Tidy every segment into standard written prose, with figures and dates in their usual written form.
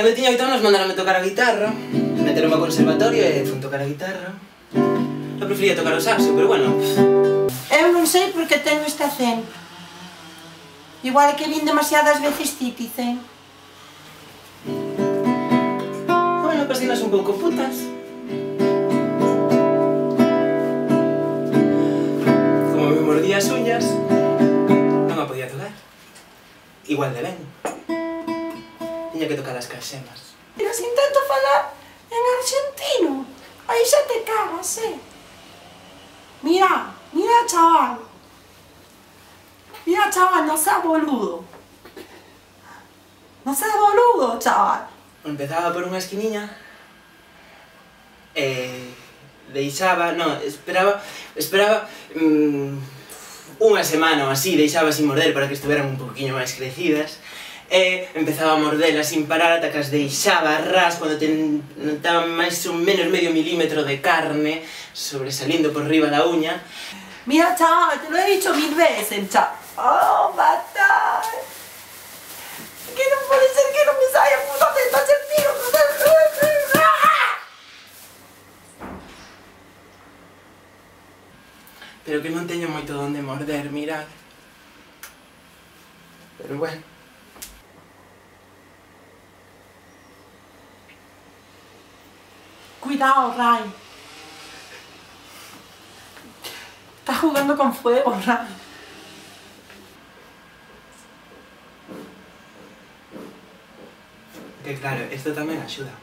Cando tiña 8 anos mandaronme tocar a guitarra, meteronme ao conservatorio e fun tocar a guitarra. Eu prefería tocar o saxo, pero bueno... Eu non sei por que teño este acento. Igual que vin demasiadas veces Citizen. Bueno, pues dinos un pouco putas. Como me mordía as uñas, non a podía tocar. Igual de ben. Tiña que tocar as caxemas. Pero se intento falar en argentino, aí xa te cagas, Mira, mira, chaval. Mira, chaval, no seas boludo. No seas boludo, chaval. Empezaba por unha esquiniña e deixaba, non, esperaba unha semana ou así, deixaba sin morder para que estuveran un poquinho máis crecidas e empezaba a mordelas sin parar ata que as deixaba ras cando notaba máis ou menos medio milímetro de carne sobresalindo por riba da uña. Mira, chaval, te lo he dicho 1000 veces, chaval. Oh, matar. Que non pode ser que non me saia puto acento argentino. Pero que non teño moito donde morder, mirad. Pero bueno. Cuidado, Ray. Estás jugando con fuego, Ray. Que claro, esto tamén axuda.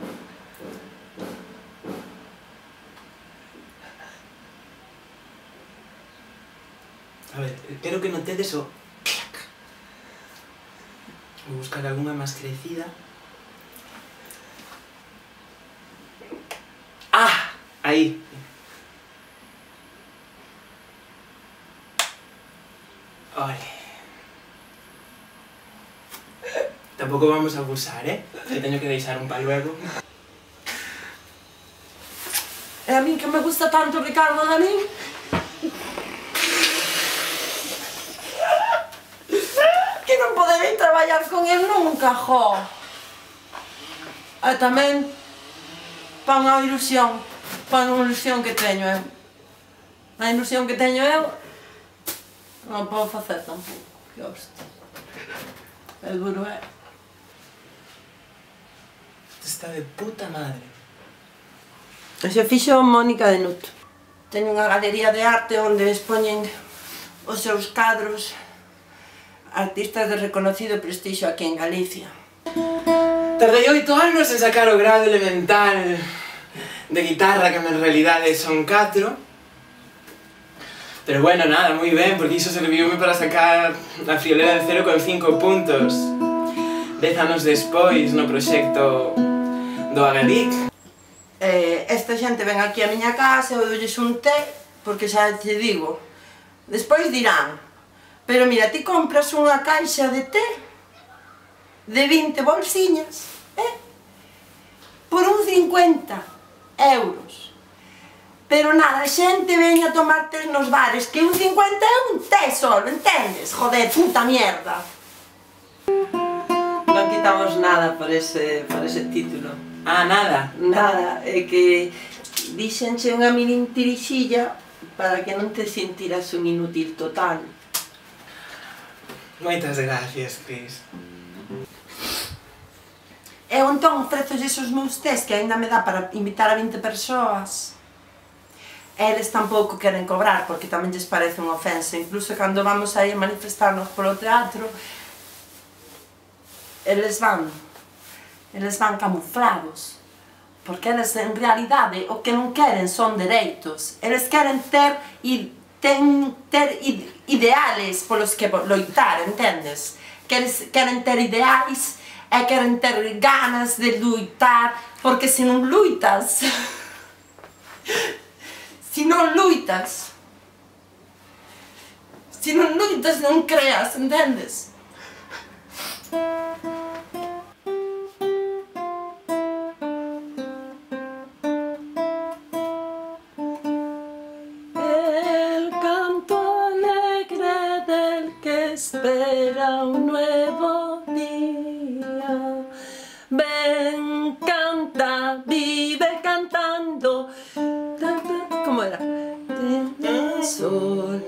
A ver, quero que notedes o clac. Vou buscar algunha máis crecida. Ah! Aí. Ole. Tampouco vamos a abusar, que teño que deixar un pa luego. E a mí que me gusta tanto Ricardo Darín. Que non poderei traballar con el nunca, jo. E tamén pa unha ilusión que teño eu. A ilusión que teño eu non podo facer tampouco, que hostia. É duro, Está de puta madre. Eso fixo Mónica de Nuto. Teño unha galería de arte onde expoñen os seus cadros artistas de reconocido prestixio aquí en Galicia. Tardei 8 anos en sacar o grado elemental de guitarra, que en realidade son 4. Pero bueno, nada, moi ben, porque iso serviume para sacar a friolera de 0,5 puntos 10 anos despois no proxecto do Agadic. Esta xente ven aquí a miña casa, eu doulles un té, porque xa te digo, despois dirán, pero mira, ti compras unha caixa de té de 20 bolsiñas, por un 50 euros. Pero nada, a xente ven a tomar té nos bares, que un 50 é un té solo, entendes? Joder, puta mierda. Non quitamos nada por ese título. Ah, nada? Nada, é que díxenche unha mirintirixilla para que non te sentiras un inútil total. Moitas gracias, Cris. Eu entón ofrezolles os meus tés que aínda me dá para invitar a 20 persoas. Eles tampouco queren cobrar porque tamén lles parece unha ofensa. Incluso cando vamos aí a manifestarnos polo teatro, eles van camuflados. Porque eles en realidade o que non queren son dereitos. Eles queren ter ideales polos que loitar, entendes? Queren ter ideais e queren ter ganas de luitar, porque se non luitas, non creas, entendes? El canto alegre del que espera un nuevo día. Ven sol.